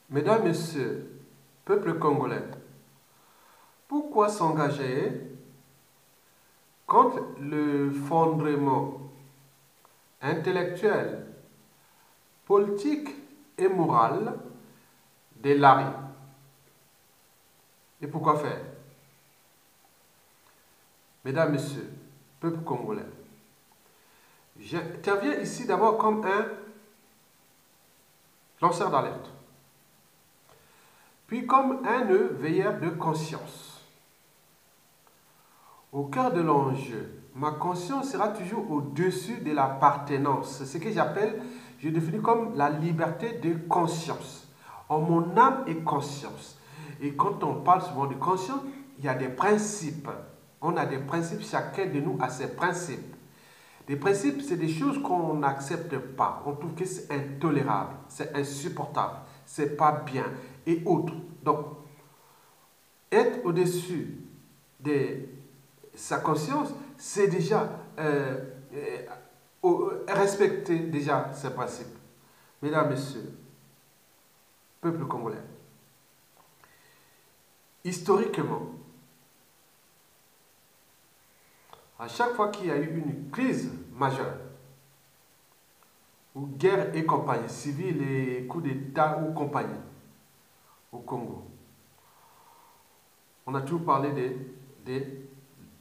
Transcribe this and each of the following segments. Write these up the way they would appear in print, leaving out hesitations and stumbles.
Mesdames, Messieurs, peuple congolais, pourquoi s'engager contre le fondement intellectuel, politique et moral des Lari? Et pourquoi faire? Mesdames, Messieurs, peuple congolais, j'interviens ici d'abord comme un lanceur d'alerte, puis comme un veilleur de conscience. Au cœur de l'enjeu, ma conscience sera toujours au-dessus de l'appartenance. C'est ce que je définis comme la liberté de conscience. En mon âme et conscience. Et quand on parle souvent de conscience, il y a des principes. On a des principes, chacun de nous a ses principes. Les principes, c'est des choses qu'on n'accepte pas. On trouve que c'est intolérable, c'est insupportable, c'est pas bien et autres. Donc, être au-dessus de sa conscience, c'est déjà respecter déjà ses principes. Mesdames, Messieurs, peuple congolais, historiquement, à chaque fois qu'il y a eu une crise majeure, ou guerre et compagnie, civile et coup d'État ou compagnie, au Congo, on a toujours parlé des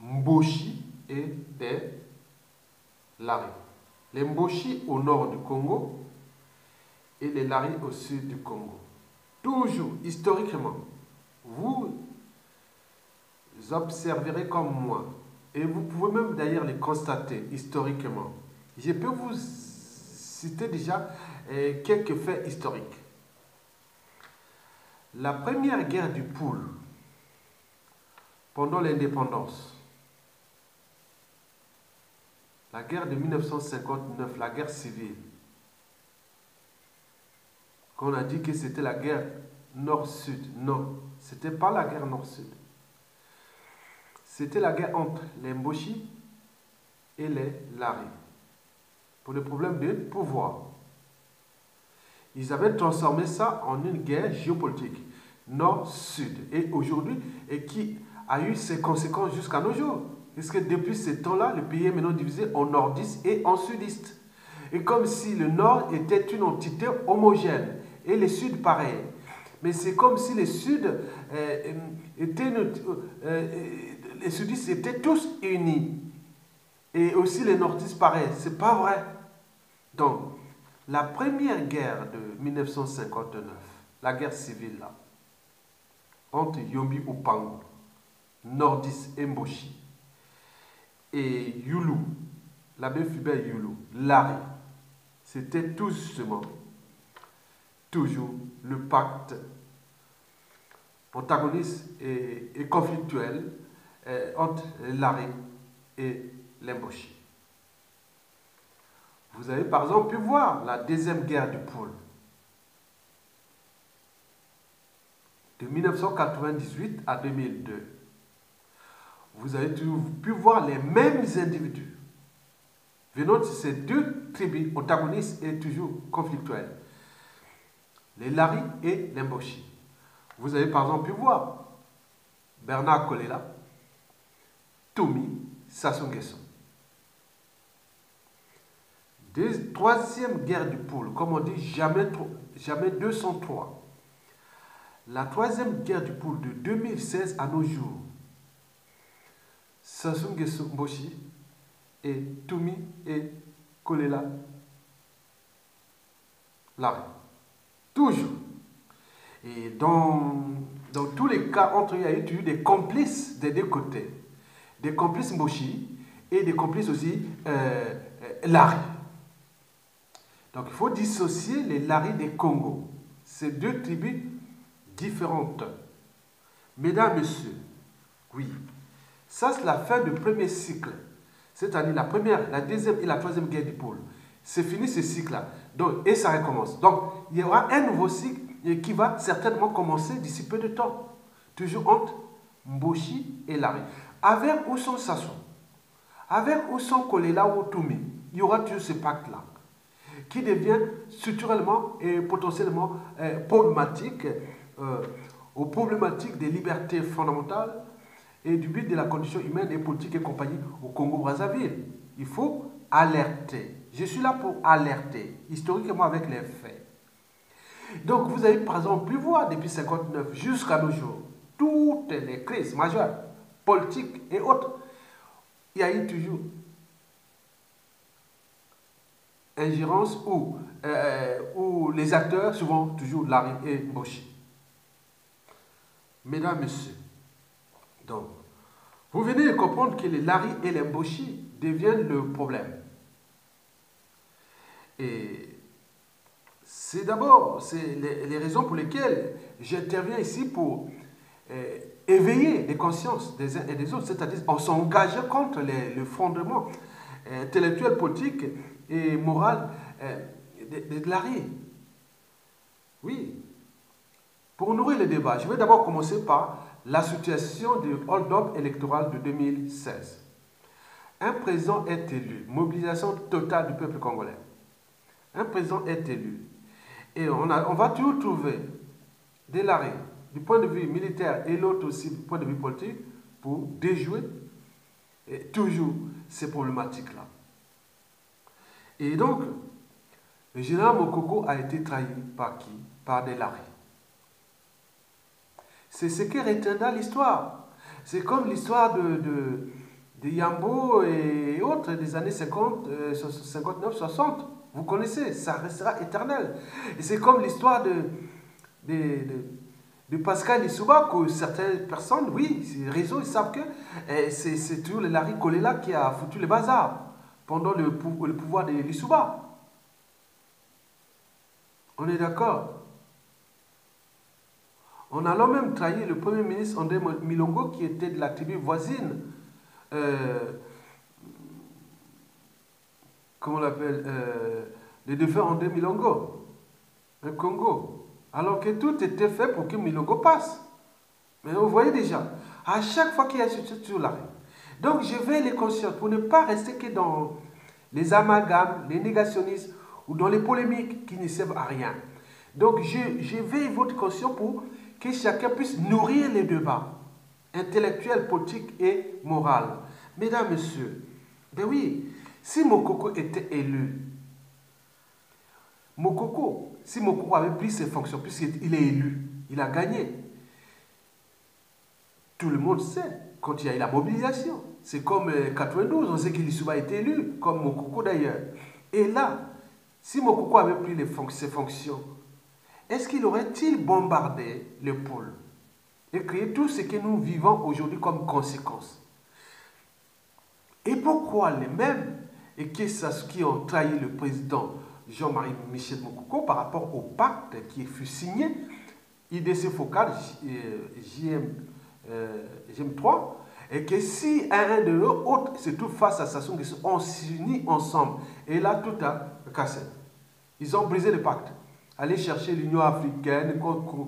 Mboshi et des Lari. Les Mboshi au nord du Congo et les Lari au sud du Congo. Toujours, historiquement, vous observerez comme moi, et vous pouvez même d'ailleurs les constater historiquement. Je peux vous citer déjà quelques faits historiques. La première guerre du Poule, pendant l'indépendance, la guerre de 1959, la guerre civile, qu'on a dit que c'était la guerre nord-sud. Non, ce n'était pas la guerre nord-sud. C'était la guerre entre les Mboshi et les Lari, pour le problème de pouvoir. Ils avaient transformé ça en une guerre géopolitique, nord-sud, et aujourd'hui, et qui a eu ses conséquences jusqu'à nos jours. Parce que depuis ce temps-là, le pays est maintenant divisé en nordistes et en sudistes. Et comme si le nord était une entité homogène, et le sud pareil. Mais c'est comme si les les sudistes étaient tous unis. Et aussi les nordistes pareil. C'est pas vrai. Donc, la première guerre de 1959, la guerre civile là, entre Yombi Opango, nordiste et Mboshi, et Youlou, l'abbé Fubert Youlou, Lari, c'était tout justement toujours le pacte antagoniste et conflictuel entre Lari et les Mboshi. Vous avez par exemple pu voir la deuxième guerre du Poule de 1998 à 2002. Vous avez pu voir les mêmes individus venant de ces deux tribus antagonistes et toujours conflictuelles, les Lari et les Mboshi. Vous avez par exemple pu voir Bernard Kolela, Tomi, Sassou Nguesso. Troisième guerre du Poule, comme on dit, jamais 203. La troisième guerre du Poule de 2016 à nos jours, Sassou Nguesso Mboshi et Toumi et Kolela Lari. Toujours. Et dans tous les cas, entre eux, il y a eu des complices des deux côtés. Des complices Mboshi et des complices aussi Lari. Donc il faut dissocier les Lari des Congo. C'est deux tribus différentes. Mesdames, Messieurs, oui, ça c'est la fin du premier cycle. C'est-à-dire la première, la deuxième et la troisième guerre du Pôle. C'est fini ce cycle-là. Et ça recommence. Donc il y aura un nouveau cycle qui va certainement commencer d'ici peu de temps. Toujours entre Mboshi et Lari. Avec ou sans Sassou, avec ou sans Kolela ou Toumi, il y aura toujours ce pacte-là. qui devient structurellement et potentiellement problématique aux problématiques des libertés fondamentales et du but de la condition humaine et politique et compagnie au Congo-Brazzaville. Il faut alerter. Je suis là pour alerter, historiquement avec les faits. Donc vous avez par exemple pu voir depuis 1959 jusqu'à nos jours, toutes les crises majeures, politiques et autres, il y a eu toujours ingérence où les acteurs, souvent toujours Larry et Mboshi. Mesdames, Messieurs, donc, vous venez de comprendre que les Larry et les Mboshi deviennent le problème. Et c'est d'abord les raisons pour lesquelles j'interviens ici pour éveiller les consciences des uns et des autres, c'est-à-dire en s'engageant contre le fondement intellectuel, politique et moral de Larry. Oui. Pour nourrir le débat, je vais d'abord commencer par la situation du hold-up électoral de 2016. Un président est élu, mobilisation totale du peuple congolais. Un président est élu. Et on va toujours trouver des Larry, du point de vue militaire et l'autre aussi du point de vue politique, pour déjouer toujours ces problématiques-là. Et donc, le général Mokoko a été trahi par qui? Par des Larry. C'est ce qui retiendra l'histoire. C'est comme l'histoire de Yambo et autres des années 50, 59, 60. Vous connaissez, ça restera éternel. Et c'est comme l'histoire de Pascal Lissouba, que certaines personnes, oui, les réseaux, ils savent que c'est toujours le Larry Kolela qui a foutu le bazar pendant le pouvoir de Lissouba. On est d'accord? On a même trahi le premier ministre André Milongo qui était de la tribu voisine. Comment on l'appelle le défunt André Milongo, le Congo. Alors que tout était fait pour que Milongo passe. Mais vous voyez déjà, à chaque fois qu'il y a ce sur-là. Donc je vais les conscients pour ne pas rester que dans les amalgames, les négationnistes ou dans les polémiques qui ne servent à rien. Donc je vais votre conscience pour que chacun puisse nourrir les débats intellectuels, politiques et moraux. Mesdames, Messieurs, ben oui, si Mokoko était élu, si Mokoko avait pris ses fonctions, puisqu'il est élu, il a gagné. Tout le monde sait, quand il y a eu la mobilisation, c'est comme 92, on sait que Lissouba a été élu, comme Mokoko d'ailleurs. Et là, si Mokoko avait pris ses fonctions, est-ce qu'il aurait-il bombardé le pôle et créé tout ce que nous vivons aujourd'hui comme conséquence? Et pourquoi les mêmes qui ont trahi le président Jean-Marie Michel Mokoko par rapport au pacte qui fut signé, IDC Focal, JM3, et que si un de eux autres se trouve face à Sassou Nguesso, on s'unit ensemble. Et là, tout a cassé. Ils ont brisé le pacte. Allez chercher l'Union africaine,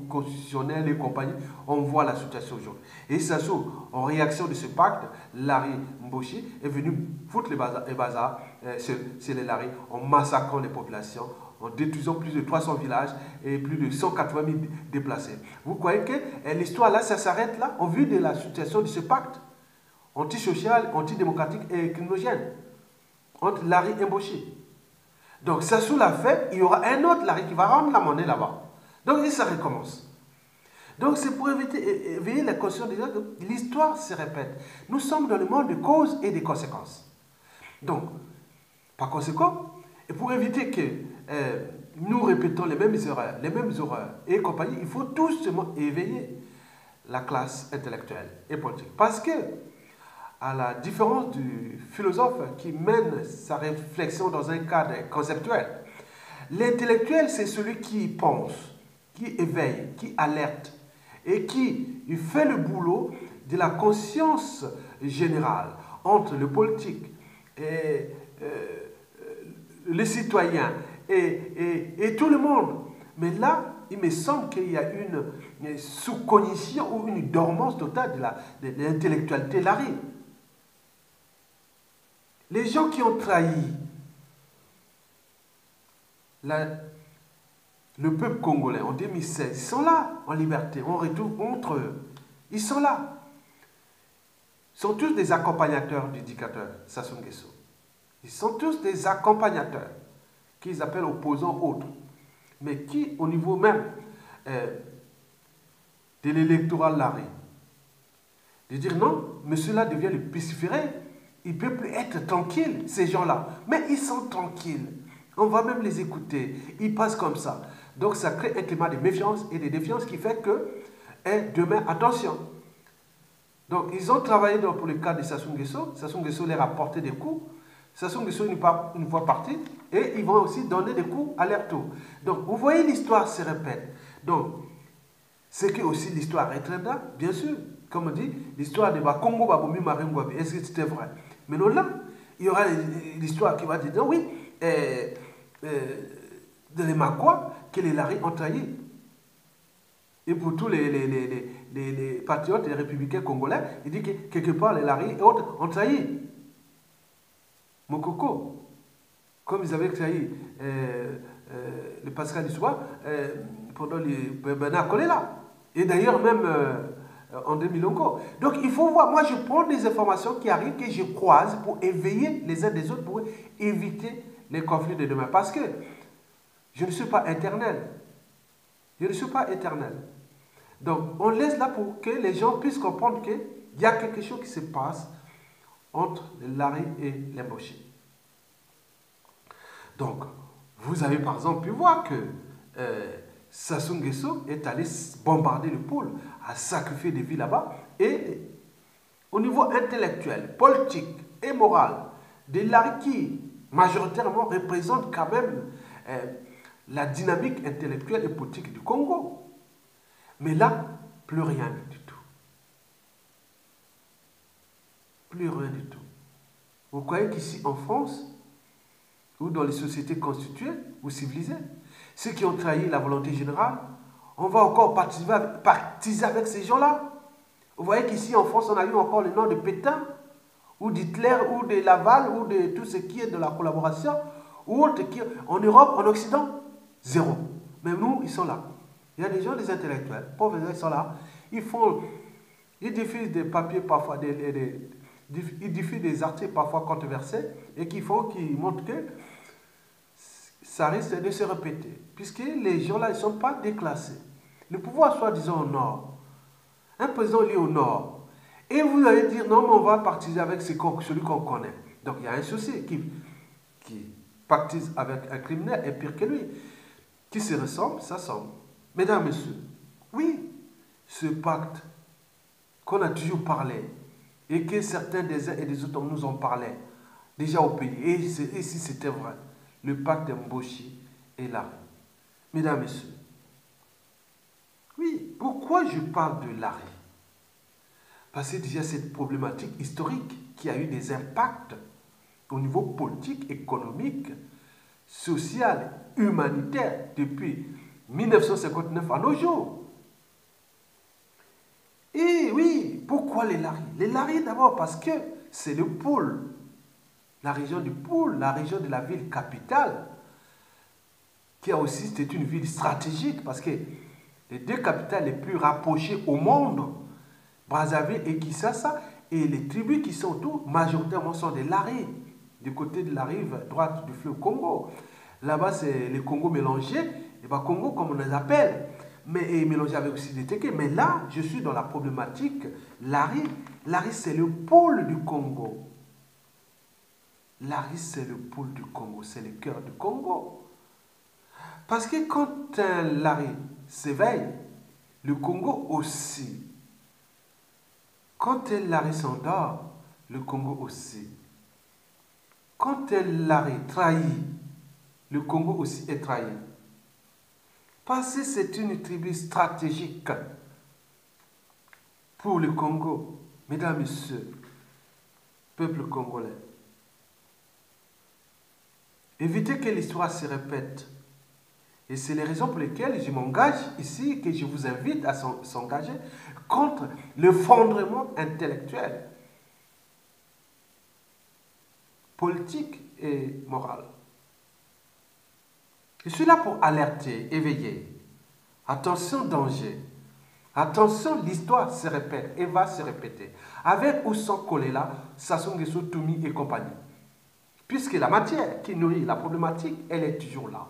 constitutionnelle et compagnie, on voit la situation aujourd'hui. Et Sassou, en réaction de ce pacte, Larry Mboshi est venu foutre le bazar c'est les Larry, en massacrant les populations, en détruisant plus de 300 villages et plus de 180 000 déplacés. Vous croyez que l'histoire là, ça s'arrête là, en vue de la situation de ce pacte antisocial, antidémocratique et criminogène entre Larry et Mboshi? Donc Sassou l'a fait, il y aura un autre Larry qui va rendre la monnaie là-bas. Donc et ça recommence. Donc c'est pour éveiller la conscience des gens que l'histoire se répète. Nous sommes dans le monde de causes et des conséquences. Donc, par conséquent, et pour éviter que nous répétons les mêmes horreurs et compagnie, il faut tout simplement éveiller la classe intellectuelle et politique. Parce que, à la différence du philosophe qui mène sa réflexion dans un cadre conceptuel, l'intellectuel, c'est celui qui pense, qui éveille, qui alerte et qui fait le boulot de la conscience générale entre le politique et les citoyens et tout le monde. Mais là, il me semble qu'il y a une sous-cognition ou une dormance totale de l'intellectualité Larry. Les gens qui ont trahi le peuple congolais en 2016, ils sont là, en liberté, on retourne contre eux. Ils sont là. Ils sont tous des accompagnateurs du dictateur Sassou Nguesso. Ils sont tous des accompagnateurs, qu'ils appellent opposants autres, mais qui, au niveau même de l'électorat Larry, de dire non, monsieur-là devient le pestiféré, il ne peut plus être tranquille, ces gens-là. Mais ils sont tranquilles. On va même les écouter. Ils passent comme ça. Donc ça crée un climat de méfiance et de défiance qui fait que, demain, attention. Donc ils ont travaillé pour le cas de Sassou Nguesso. Sassou Nguesso leur a porté des coups. Sassou Nguesso une fois parti et ils vont aussi donner des coups à leur tour. Donc vous voyez, l'histoire se répète. Donc, c'est que aussi l'histoire retiendra, bien sûr. Comme on dit, l'histoire de Congo, Babomi, Maringouabi, est-ce que c'était vrai? Mais non, là, il y aura l'histoire qui va dire, non, oui, de les Makwa, que les Larry ont trahi. Et pour tous les patriotes et les républicains congolais, il dit que quelque part, les Larry et autres ont trahi. Mokoko, comme ils avaient trahi le Pascal Issoua pendant les Bernard Kolela. Et d'ailleurs, même André Milongo. Donc, il faut voir, moi, je prends des informations qui arrivent, que je croise pour éveiller les uns des autres, pour éviter les conflits de demain. Parce que je ne suis pas éternel. Je ne suis pas éternel. Donc, on laisse là pour que les gens puissent comprendre qu'il y a quelque chose qui se passe entre les Larry et les Mboshi. Donc, vous avez par exemple pu voir que Sassou Nguesso est allé bombarder le pôle, a sacrifié des vies là-bas. Et au niveau intellectuel, politique et moral, des Larry qui majoritairement représentent quand même la dynamique intellectuelle et politique du Congo. Mais là, plus rien du tout. Plus rien du tout. Vous croyez qu'ici en France, ou dans les sociétés constituées ou civilisées, ceux qui ont trahi la volonté générale, on va encore partiser avec ces gens-là? Vous voyez qu'ici en France, on a eu encore le nom de Pétain, ou d'Hitler, ou de Laval, ou de tout ce qui est de la collaboration, ou autre qui, en Europe, en Occident, zéro. Mais nous, ils sont là. Il y a des gens, des intellectuels, pauvres, ils sont là. Ils diffusent des papiers parfois, ils diffusent des articles parfois controversés et qui montrent que ça risque de se répéter. Puisque les gens-là, ils ne sont pas déclassés. Le pouvoir, soi-disant, au nord. Un président lié au nord. Et vous allez dire, non, mais on va partiser avec celui qu'on connaît. Donc il y a un souci qui pactise avec un criminel est pire que lui. Qui se ressemble, ça semble. Mesdames, Messieurs, oui, ce pacte qu'on a toujours parlé et que certains des uns et des autres nous ont parlé déjà au pays, et si c'était vrai, le pacte de Mboshi est là. Mesdames, Messieurs, oui, pourquoi je parle de Larry? Parce que déjà cette problématique historique qui a eu des impacts au niveau politique, économique, social, humanitaire depuis 1959 à nos jours. Et oui, pourquoi les Larry? Les Larry d'abord parce que c'est le pôle, la région du pôle, la région de la ville capitale, qui a aussi, c'était une ville stratégique parce que les deux capitales les plus rapprochées au monde, Brazzaville et Kinshasa, et les tribus qui sont autour, majoritairement sont des Larry, du côté de la rive droite du fleuve Congo. Là-bas, c'est les Congo mélangés, et bien Congo comme on les appelle, mais mélangés avec aussi des Téké. Mais là, je suis dans la problématique Larry. Larry, c'est le pôle du Congo. Larry, c'est le pôle du Congo, c'est le cœur du Congo. Parce que quand un Larry s'éveille, le Congo aussi. Quand un Larry s'endort, le Congo aussi. Quand un Larry trahit, le Congo aussi est trahi. Parce que c'est une tribu stratégique pour le Congo. Mesdames, Messieurs, peuple congolais, évitez que l'histoire se répète. Et c'est les raisons pour lesquelles je m'engage ici, que je vous invite à s'engager contre l'effondrement intellectuel, politique et moral. Je suis là pour alerter, éveiller. Attention, danger. Attention, l'histoire se répète et va se répéter. Avec ou sans Kolela, Sassou Nguesso, Toumi et compagnie. Puisque la matière qui nourrit la problématique, elle est toujours là.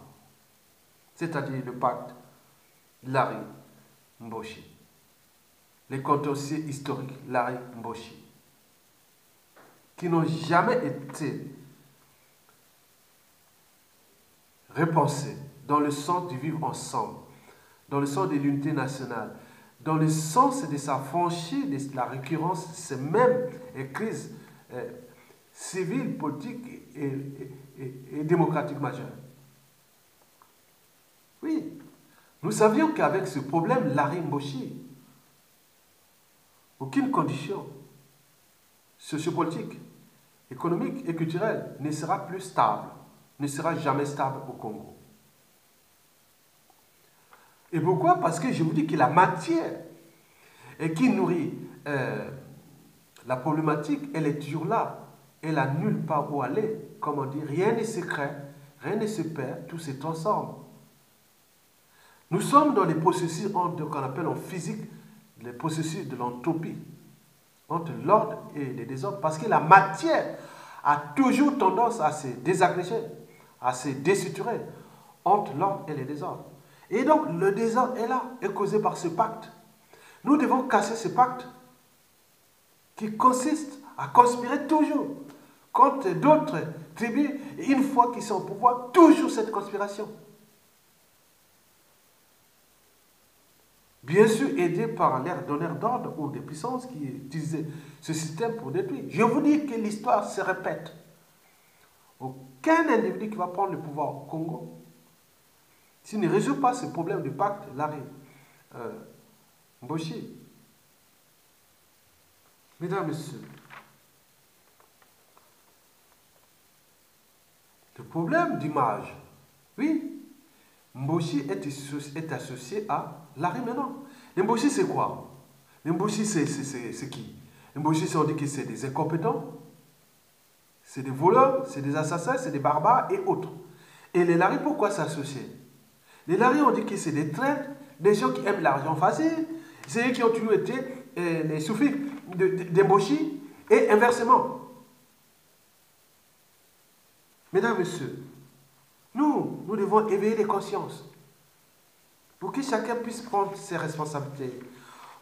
C'est-à-dire le pacte Larry Mboshi. Les contentieux historiques Larry Mboshi. Qui n'ont jamais été repensés dans le sens du vivre ensemble, dans le sens de l'unité nationale, dans le sens de s'affranchir de la récurrence de ces mêmes crises civiles, politiques et démocratiques majeures. Oui, nous savions qu'avec ce problème, Larry Mboshi, aucune condition sociopolitique, économique et culturelle ne sera plus stable, ne sera jamais stable au Congo. Et pourquoi? Parce que je vous dis que la matière qui nourrit la problématique, elle est toujours là. Elle n'a nulle part où aller. Comme on dit, rien ne se crée, rien ne se perd, tout se transforme. Nous sommes dans les processus qu'on appelle en physique les processus de l'entropie, entre l'ordre et le désordre, parce que la matière a toujours tendance à se désagréger, à se déstructurer entre l'ordre et le désordre. Et donc, le désordre est là, est causé par ce pacte. Nous devons casser ce pacte qui consiste à conspirer toujours contre d'autres tribus, et une fois qu'ils sont au pouvoir, toujours cette conspiration. Bien sûr, aidé par l'air donneur d'ordre ou des puissances qui utilisaient ce système pour détruire. Je vous dis que l'histoire se répète. Aucun individu qui va prendre le pouvoir au Congo, s'il ne résout pas ce problème du pacte, Larry Mboshi. Mesdames, Messieurs, le problème d'image, oui, Mboshi est associé à Larry maintenant. Les Mboshi, c'est quoi? Les Mboshi, c'est qui? Les Mboshi, on dit que c'est des incompétents, c'est des voleurs, c'est des assassins, c'est des barbares et autres. Et les Larry, pourquoi s'associer? Les Larry, on dit que c'est des traîtres, des gens qui aiment l'argent facile, c'est eux qui ont toujours été les sous-fifs des Mboshi, et inversement. Mesdames, Messieurs, nous devons éveiller les consciences pour que chacun puisse prendre ses responsabilités.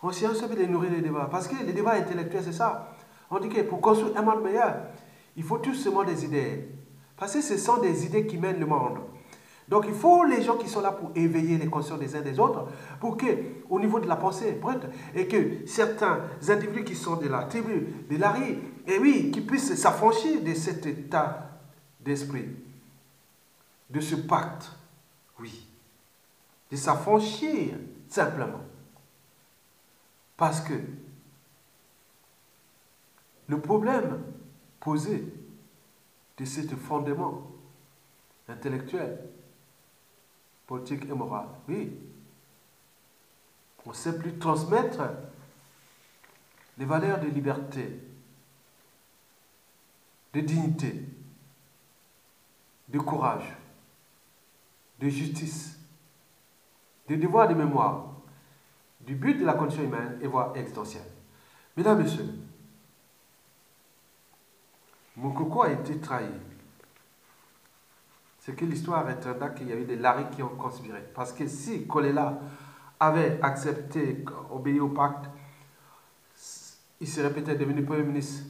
On s'y ensemble de nourrir les débats. Parce que les débats intellectuels, c'est ça. On dit que pour construire un monde meilleur, il faut tout seulement des idées. Parce que ce sont des idées qui mènent le monde. Donc il faut les gens qui sont là pour éveiller les consciences des uns des autres, pour que, au niveau de la pensée brute, et que certains individus qui sont de la tribu, de Larry, et oui, qui puissent s'affranchir de cet état d'esprit, de ce pacte, oui, de s'affranchir simplement. Parce que le problème posé de ce fondement intellectuel, politique et moral, oui, on ne sait plus transmettre les valeurs de liberté, de dignité, de courage, de justice, de devoir de mémoire, du but de la condition humaine et voire existentielle. Mesdames, Messieurs, Mokoko a été trahi. C'est que l'histoire retiendra qu'il y a eu des Larry qui ont conspiré. Parce que si Kolela avait accepté, obéi au pacte, il serait peut-être devenu Premier ministre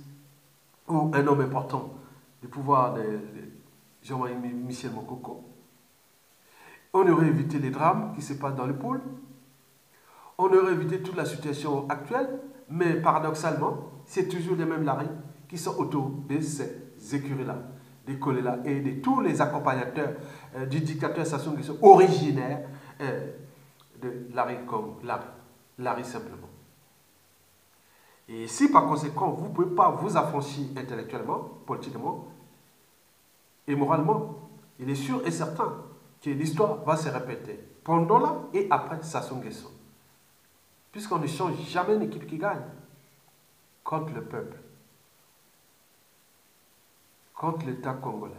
ou un homme important du pouvoir de Jean-Marie Michel Mokoko. On aurait évité les drames qui se passent dans le pôle. On aurait évité toute la situation actuelle. Mais paradoxalement, c'est toujours les mêmes Larry qui sont autour de ces écuries-là, des Kolela et de tous les accompagnateurs du dictateur Sassou Nguesso originaire de Larry comme Larry simplement. Et si par conséquent, vous ne pouvez pas vous affranchir intellectuellement, politiquement et moralement, il est sûr et certain que l'histoire va se répéter pendant là et après Sassou Nguesso. Puisqu'on ne change jamais une équipe qui gagne contre le peuple, contre l'État congolais.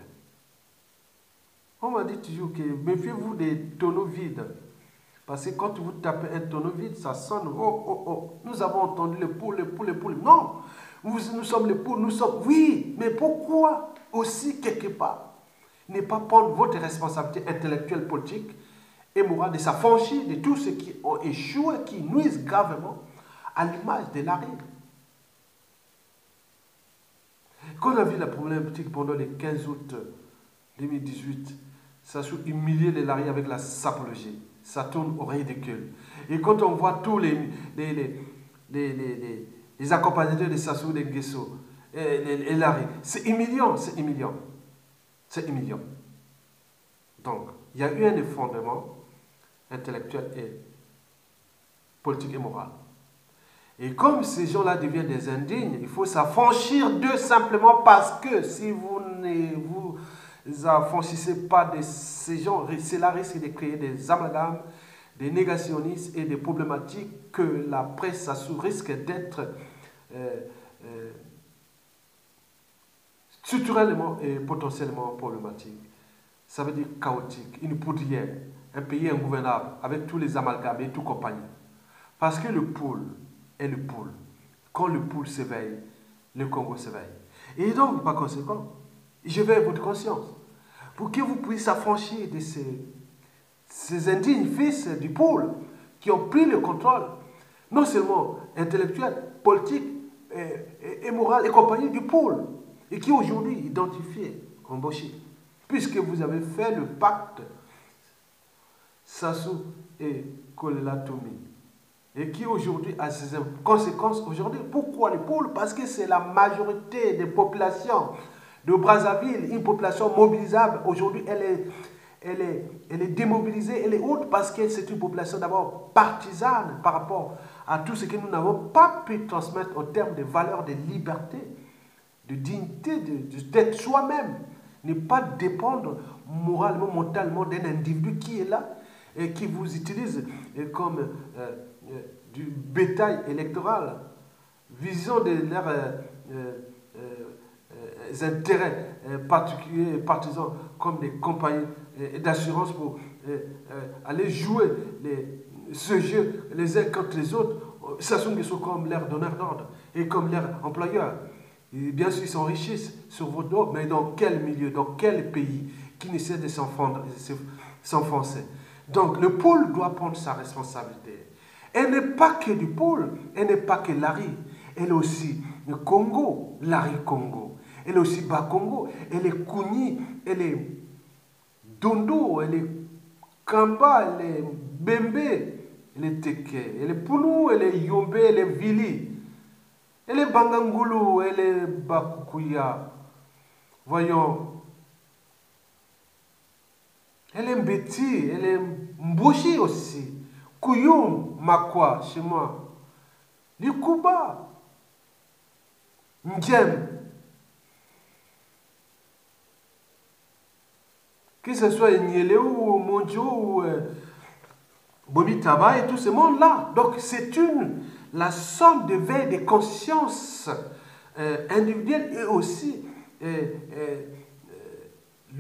On m'a dit toujours que méfiez-vous des tonneaux vides. Parce que quand vous tapez un tonneau vide, ça sonne. Oh, oh, oh. Nous avons entendu les poules, les poules, les poules. Non, nous sommes les poules, nous sommes. Oui, mais pourquoi aussi, quelque part, ne pas prendre votre responsabilité intellectuelle, politique et morale de s'affranchir de tous ceux qui ont échoué, qui nuisent gravement à l'image de Larry. Quand on a vu la problématique pendant le 15 août 2018, ça a humilié les Larry avec la sapologie. Ça tourne au ridicule. Et quand on voit tous les accompagnateurs de Sassou Nguesso et Larry, c'est humiliant, c'est humiliant. C'est humiliant. Donc, il y a eu un effondrement intellectuel et politique et moral. Et comme ces gens-là deviennent des indignes, il faut s'affranchir d'eux simplement parce que si vous ne vous affranchissez pas de ces gens, cela risque de créer des amalgames, des négationnistes et des problématiques que la presse Sassou risque d'être structurellement et potentiellement problématique. Ça veut dire chaotique, une poudrière, un pays ingouvernable avec tous les amalgames et tout compagnie. Parce que le pôle est le pôle. Quand le pôle s'éveille, le Congo s'éveille. Et donc, par conséquent, je vais à votre conscience pour que vous puissiez s'affranchir de ces indignes fils du pôle qui ont pris le contrôle, non seulement intellectuel, politique et moral et compagnie du pôle, et qui aujourd'hui identifié embauché, puisque vous avez fait le pacte Sassou et Kolela Toumi, et qui aujourd'hui a ses conséquences aujourd'hui. Pourquoi les pôles? Parce que c'est la majorité des populations de Brazzaville, une population mobilisable. Aujourd'hui, elle est démobilisée, elle est haute parce que c'est une population d'abord partisane par rapport à tout ce que nous n'avons pas pu transmettre en termes de valeurs de liberté, de dignité, d'être soi-même, ne pas dépendre moralement, mentalement d'un individu qui est là et qui vous utilise comme du bétail électoral, visant de leurs intérêts particuliers, partisans, comme des compagnies d'assurance pour aller jouer ce jeu les uns contre les autres. Sassou Nguesso comme leur donneur d'ordre et comme leur employeur. Et bien sûr, ils s'enrichissent sur votre dos, mais dans quel milieu, dans quel pays qui essaie de s'enfoncer? Donc, le pôle doit prendre sa responsabilité. Elle n'est pas que du pôle, elle n'est pas que Larry, elle est aussi le Congo, Larry Congo. Elle est aussi Bakongo, elle est Kouni, elle est Dondo, elle est Kamba, elle est Bembe, elle est Teke, elle est Pounou, elle est Yombe, elle est Vili. Elle est Bangangulu, elle est Bakukuya. Voyons. Elle est Mbeti, elle est Mboshi aussi. Kouyoum, Makwa, chez moi. Likuba. Ndjem. Que ce soit Nyele ou Mondjo ou Bobi Taba et tout ce monde-là. Donc c'est la somme de veille de conscience individuelle et aussi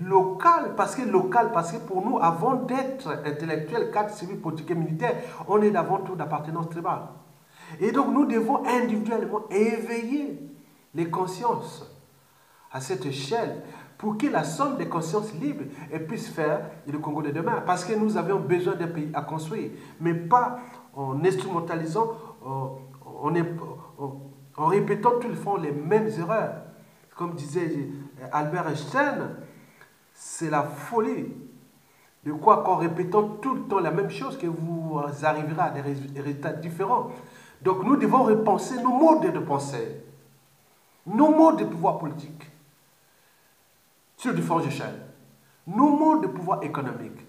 locale, parce que pour nous, avant d'être intellectuel, cadre civil, politique et militaire, on est avant tout d'appartenance tribale. Et donc nous devons individuellement éveiller les consciences à cette échelle pour que la somme des consciences libres puisse faire le Congo de demain. Parce que nous avions besoin d'un pays à construire, mais pas en instrumentalisant, en répétant tout le temps les mêmes erreurs. Comme disait Albert Einstein, c'est la folie de quoi qu'en répétant tout le temps la même chose que vous arriverez à des résultats différents. Donc nous devons repenser nos modes de pensée, nos modes de pouvoir politique sur différentes échelles, nos modes de pouvoir économique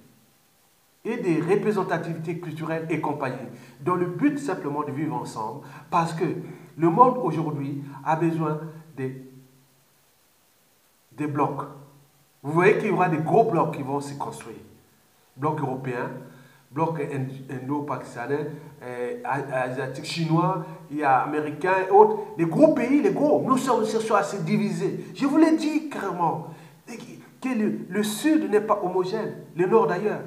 et des représentativités culturelles et compagnie, dans le but simplement de vivre ensemble, parce que le monde aujourd'hui a besoin des blocs. Vous voyez qu'il y aura des gros blocs qui vont se construire. Blocs européens, blocs indo-pakistanais, asiatiques, chinois, il y a américains et autres. Les gros pays, les gros, nous sommes chercheurs à se diviser. Je vous l'ai dit clairement, que le sud n'est pas homogène, le nord d'ailleurs.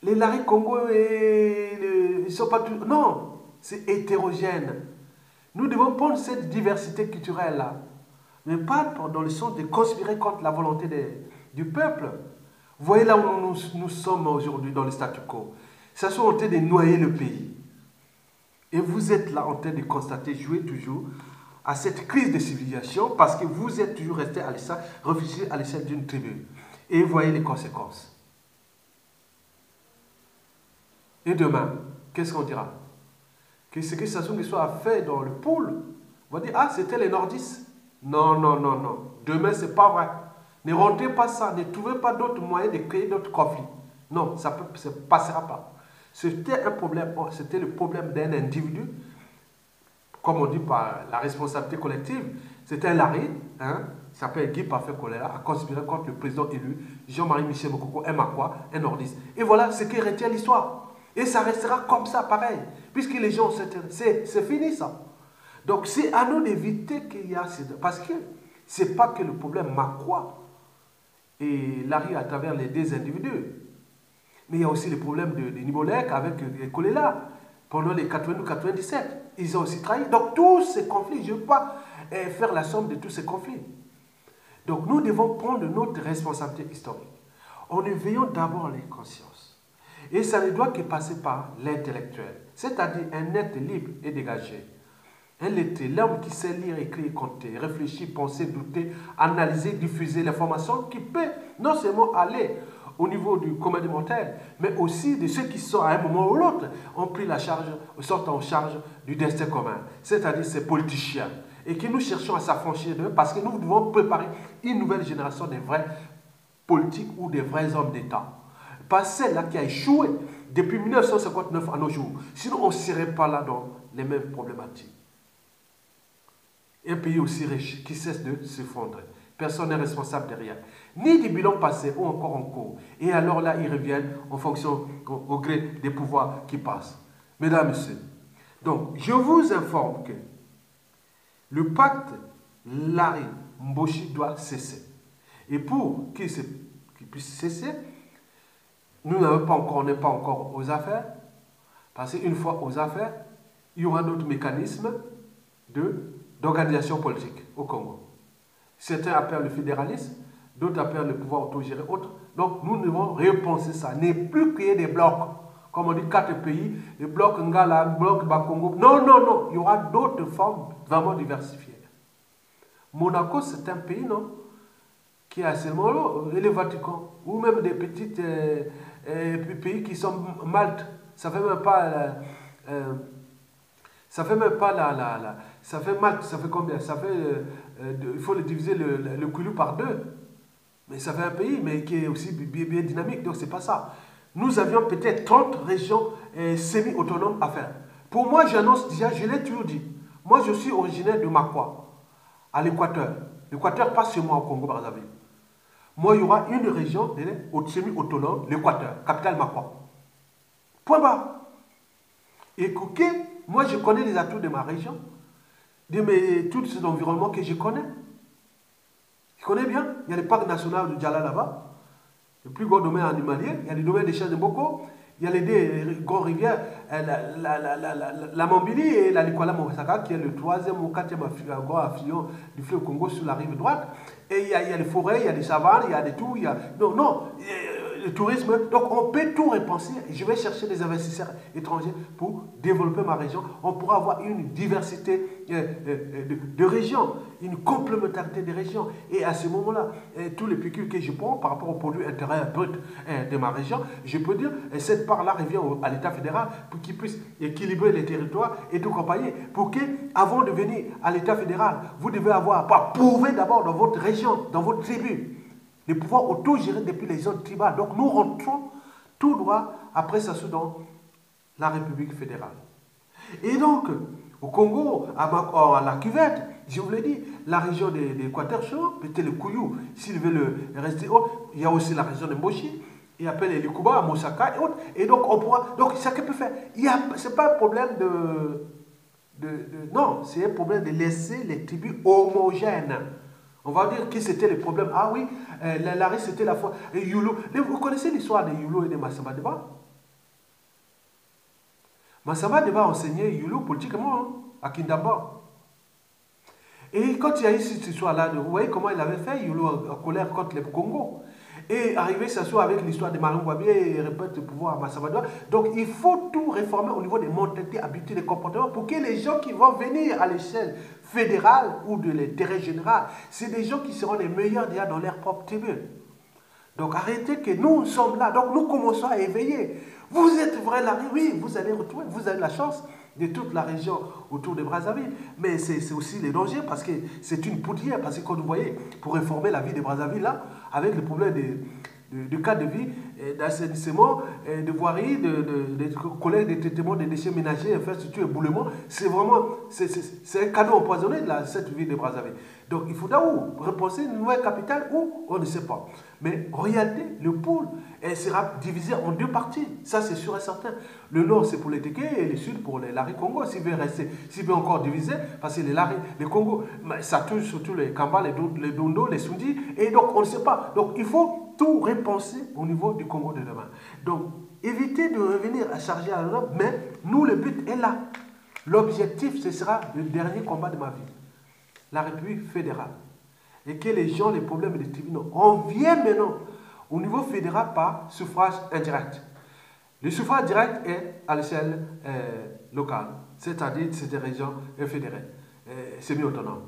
Les Lari Congo, ils ne sont pas tous... Non, c'est hétérogène. Nous devons prendre cette diversité culturelle-là, mais pas dans le sens de conspirer contre la volonté du peuple. Vous voyez là où nous sommes aujourd'hui dans le statu quo. Ça soit en train de noyer le pays. Et vous êtes là en train de constater, jouer toujours à cette crise de civilisation parce que vous êtes toujours resté à l'échelle, réfléchir à l'échelle d'une tribu. Et vous voyez les conséquences. Et demain, qu'est-ce qu'on dira? Que ce que ça soit fait dans le pôle, on va dire, ah, c'était les nordistes. Non, non, non, non. Demain, ce n'est pas vrai. Ne rentrez pas ça, ne trouvez pas d'autres moyens de créer d'autres conflits. Non, ça ne passera pas. C'était un problème, c'était le problème d'un individu, comme on dit par la responsabilité collective. C'était un Larry, hein, il s'appelle Guy Parfait Kolela, a conspiré contre le président élu, Jean-Marie Michel Mokoko, un Makwa, un nordiste. Et voilà ce qui retient l'histoire. Et ça restera comme ça, pareil. Puisque les gens, c'est fini ça. Donc c'est à nous d'éviter qu'il y a... Parce que ce n'est pas que le problème Makwa et Larry à travers les deux individus. Mais il y a aussi le problème de Nibolek avec Kolela pendant les 92-97. Ils ont aussi trahi. Donc tous ces conflits, je ne veux pas faire la somme de tous ces conflits. Donc nous devons prendre notre responsabilité historique en éveillant d'abord les consciences. Et ça ne doit que passer par l'intellectuel, c'est-à-dire un être libre et dégagé. Un lettré, l'homme qui sait lire, écrire, compter, réfléchir, penser, douter, analyser, diffuser l'information qui peut non seulement aller au niveau du commun des mortels, mais aussi de ceux qui sont à un moment ou l'autre ont pris la charge, sortent en charge du destin commun, c'est-à-dire ces politiciens, et que nous cherchons à s'affranchir d'eux parce que nous devons préparer une nouvelle génération de vrais politiques ou des vrais hommes d'État. Pas celle-là qui a échoué depuis 1959 à nos jours. Sinon, on ne serait pas là dans les mêmes problématiques. Un pays aussi riche qui cesse de s'effondrer. Personne n'est responsable de rien. Ni des bilans passés ou encore en cours. Et alors là, ils reviennent en fonction, au gré des pouvoirs qui passent. Mesdames, Messieurs, donc, je vous informe que le pacte Larry Mboshi doit cesser. Et pour qu'il puisse cesser, nous n'avons pas encore, on n'est pas encore aux affaires, parce qu'une fois aux affaires, il y aura d'autres mécanismes d'organisation politique au Congo. Certains appellent le fédéralisme, d'autres appellent le pouvoir autogéré, autres. Donc nous devons repenser ça, ne plus créer des blocs, comme on dit 4 pays, les blocs Ngala, bloc Bakongo. Non, non, non, il y aura d'autres formes vraiment diversifiées. Monaco, c'est un pays, non, qui a seulement l'eau, et le Vatican, ou même des petites pays qui sont Malte, ça fait même pas ça fait même pas ça fait Malte, ça fait combien? Ça fait il faut le diviser le Koulou par 2, mais ça fait un pays mais qui est aussi bien dynamique, donc c'est pas ça. Nous avions peut-être 30 régions semi-autonomes à faire. Pour moi, j'annonce déjà, je l'ai toujours dit, moi je suis originaire de Makwa, à l'Équateur. L'Équateur passe chez moi au Congo-Brazzaville. Moi, il y aura une région semi-autonome, l'Équateur, capitale Makwa. Point barre. Et moi, je connais les atouts de ma région, de tous ces environnements que je connais. Je connais bien. Il y a le parc national de Djala là-bas, le plus gros domaine animalier. Il y a le domaine des Chats de Boko. Il y a les deux grandes rivières, la Mambili et la Likwala Mosaka, qui est le 3e ou 4e grand affluent du fleuve Congo sur la rive droite. Et il y a les forêts, il y a des savanes, il y a des tout, il y a... Non, non, le tourisme. Donc on peut tout repenser. Je vais chercher des investisseurs étrangers pour développer ma région. On pourra avoir une diversité de régions, une complémentarité des régions. Et à ce moment-là, tous les pécules que je prends par rapport au produit intérieur brut de ma région, je peux dire, cette part-là revient à l'État fédéral pour qu'il puisse équilibrer les territoires et tout compagnie. Pour que, avant de venir à l'État fédéral, vous devez avoir, prouver d'abord dans votre région, dans votre tribu, de pouvoir autogérer depuis les zones tribales. Donc nous rentrons tout droit après ça dans la République fédérale. Et donc, au Congo, à la cuvette, je vous l'ai dit, la région de l'Équateur, peut-être le Kouyou, s'il veut rester haut, il y a aussi la région de Mboshi, il appelle les Likuba, Mosaka et autres. Et donc on pourra, donc chacun peut faire. Ce n'est pas un problème non, c'est un problème de laisser les tribus homogènes. On va dire que c'était le problème. Ah oui, Larry, c'était la fois. Et Yulo. Vous connaissez l'histoire de Yulo et de Massamba Deba? Massamba Deba enseignait Yulo politiquement hein, à Kindamba. Et quand il y a eu cette histoire-là, vous voyez comment il avait fait, Yulo en colère contre le Congo. Et arrivé s'asseoir avec l'histoire de Marine Wabier et répète le pouvoir à Massamba Deba. Donc il faut tout réformer au niveau des mentalités, habitudes et comportements pour que les gens qui vont venir à l'échelle fédérale ou de l'intérêt général, c'est des gens qui seront les meilleurs déjà dans leur propre tribu. Donc arrêtez que nous sommes là. Donc nous commençons à éveiller. Vous êtes vrai là, oui, vous allez retrouver, vous avez la chance de toute la région autour de Brazzaville. Mais c'est aussi les dangers parce que c'est une poudrière. Parce que quand vous voyez, pour réformer la vie de Brazzaville, là, avec le problème de cas de vie, d'assainissement, de voirie, de collecte, de traitement des déchets ménagers, infrastructures, éboulement, c'est vraiment, c'est un cadeau empoisonné de cette ville de Brazzaville. Donc il faudra repenser une nouvelle capitale ou on ne sait pas. Mais en réalité, le pôle sera divisé en deux parties. Ça, c'est sûr et certain. Le nord, c'est pour les Téké et le sud pour les Lari Congo. S'il veut rester, s'il veut encore diviser, parce que les Congo, ça touche surtout les Kamba, les Dondo, les Sundi. Et donc, on ne sait pas. Donc, il faut tout repenser au niveau du Congo de demain. Donc, évitez de revenir à charger à l'Europe, mais nous, le but est là. L'objectif, ce sera le dernier combat de ma vie. La République fédérale. Et que les gens, les problèmes des tribunaux, on vient maintenant au niveau fédéral par suffrage indirect. Le suffrage direct est à l'échelle locale, c'est-à-dire c'est des régions fédérées, semi-autonomes.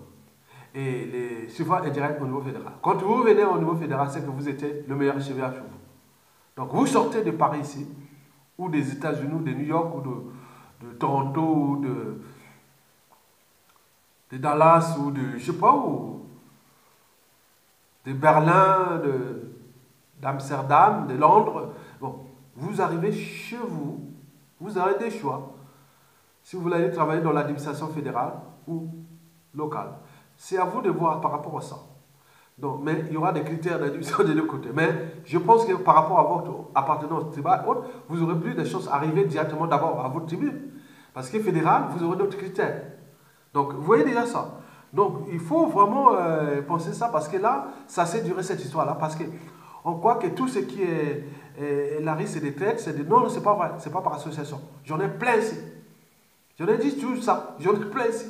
Et le suffrage indirect au niveau fédéral. Quand vous venez au niveau fédéral, c'est que vous étiez le meilleur chevalier chez vous. Donc vous sortez de Paris ici, ou des États-Unis, ou de New York, ou de Toronto, ou de Dallas, ou de, je sais pas où, de Berlin, d'Amsterdam, de Londres. Bon, vous arrivez chez vous, vous avez des choix. Si vous voulez travailler dans l'administration fédérale ou locale, c'est à vous de voir par rapport à ça. Donc, mais il y aura des critères d'admission des deux côtés. Mais je pense que par rapport à votre appartenance tribale, vous aurez plus de chances d'arriver directement d'abord à votre tribu. Parce que fédéral, vous aurez d'autres critères. Donc, vous voyez déjà ça. Donc, il faut vraiment penser ça parce que là, ça s'est duré cette histoire-là. Parce qu'on croit que tout ce qui est Larry, c'est des traites, c'est des... Non, c'est pas vrai. C'est pas par association. J'en ai plein ici. J'en ai dit tout ça. J'en ai plein ici.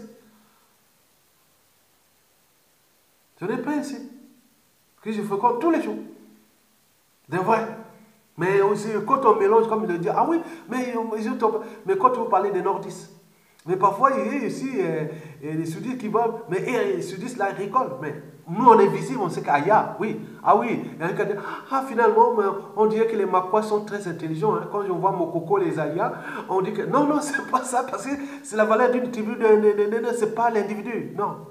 J'en ai plein ici. Que je fréquente tous les jours. De vrai. Mais aussi, quand on mélange, comme il le dit, ah oui, mais quand vous parlez des nordistes, mais parfois, il y a ici les sudistes qui vont, mais les sudistes là, ils rigolent. Mais nous, on est visible, on sait qu'il y a, oui. Ah oui, il y a un qui dit, ah finalement, on dirait que les Makois sont très intelligents. Hein. Quand on voit Mokoko, les Ayas, on dit que non, non, c'est pas ça, parce que c'est la valeur d'une tribu, c'est pas l'individu, non.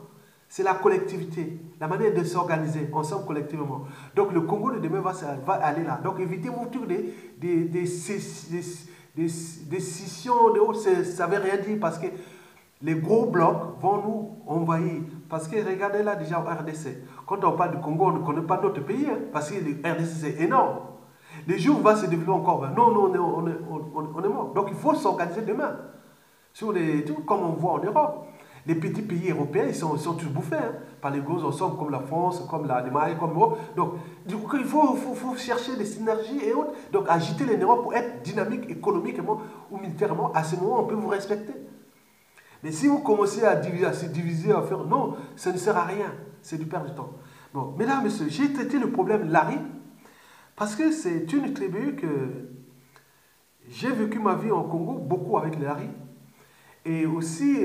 C'est la collectivité, la manière de s'organiser ensemble collectivement. Donc le Congo de demain va aller là. Donc évitez-vous des scissions, ça ne veut rien dire parce que les gros blocs vont nous envahir. Parce que regardez là déjà au RDC. Quand on parle du Congo, on ne connaît pas notre pays, hein, parce que le RDC c'est énorme. Les jours va se développer encore. Non, non, on est mort. Donc il faut s'organiser demain. Comme on voit en Europe. Les petits pays européens, ils sont tous bouffés hein, par les gros ensembles comme la France, comme l'Allemagne, comme l'Europe. Donc, du coup, il faut chercher des synergies et autres. Donc, agiter les neurones pour être dynamique économiquement ou militairement. À ce moment, on peut vous respecter. Mais si vous commencez à se diviser, à faire... Non, ça ne sert à rien. C'est du perte de temps. Bon, mesdames, messieurs, j'ai traité le problème Larry parce que c'est une tribu que j'ai vécu ma vie en Congo beaucoup avec les Larry. Et aussi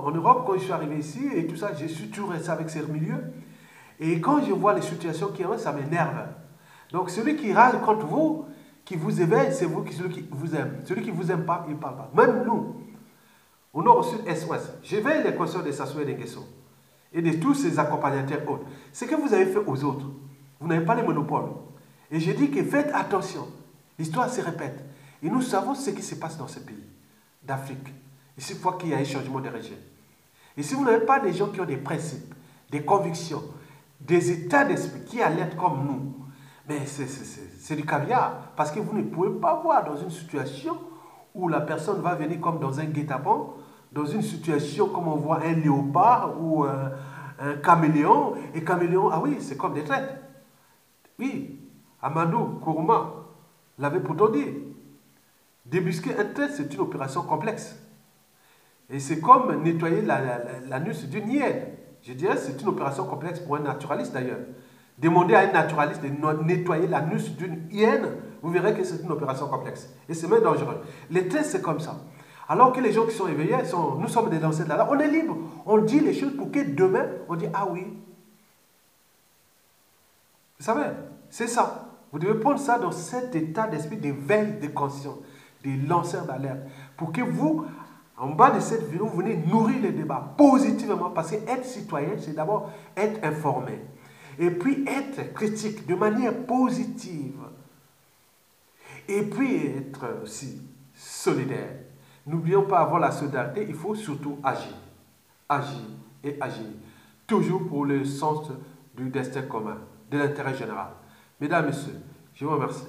en Europe, quand je suis arrivé ici et tout ça, je suis toujours resté avec ces milieux. Et quand je vois les situations qui arrivent, ça m'énerve. Donc celui qui râle contre vous, qui vous éveille, c'est celui qui vous aime. Celui qui ne vous aime pas, il ne parle pas. Même nous, au nord, au sud, est, ouest, j'éveille les consciences de Sassou et de Nguesso et de tous ces accompagnateurs autres. Ce que vous avez fait aux autres, vous n'avez pas les monopoles. Et je dis que faites attention. L'histoire se répète. Et nous savons ce qui se passe dans ces pays d'Afrique. Et chaque fois qu'il y a un changement de régime. Et si vous n'avez pas des gens qui ont des principes, des convictions, des états d'esprit qui alertent comme nous, mais c'est du caviar. Parce que vous ne pouvez pas voir dans une situation où la personne va venir comme dans un guet-apens, dans une situation comme on voit un léopard ou un caméléon. Et caméléon, ah oui, c'est comme des traites. Oui, Amadou Kourouma l'avait pourtant dit. Débusquer un trait, c'est une opération complexe. Et c'est comme nettoyer l'anus d'une hyène. Je dirais que c'est une opération complexe pour un naturaliste d'ailleurs. Demandez à un naturaliste de nettoyer l'anus d'une hyène, vous verrez que c'est une opération complexe. Et c'est même dangereux. Les tests, c'est comme ça. Alors que les gens qui sont éveillés, nous sommes des lancers de la loi, on est libre. On dit les choses pour que demain, on dise, ah oui. Vous savez, c'est ça. Vous devez prendre ça dans cet état d'esprit de veille de conscience, des lanceurs d'alerte, pour que vous, en bas de cette vidéo, vous venez nourrir les débats positivement, parce que être citoyen, c'est d'abord être informé. Et puis être critique de manière positive. Et puis être aussi solidaire. N'oublions pas, avant la solidarité, il faut surtout agir. Agir et agir. Toujours pour le sens du destin commun, de l'intérêt général. Mesdames, Messieurs, je vous remercie.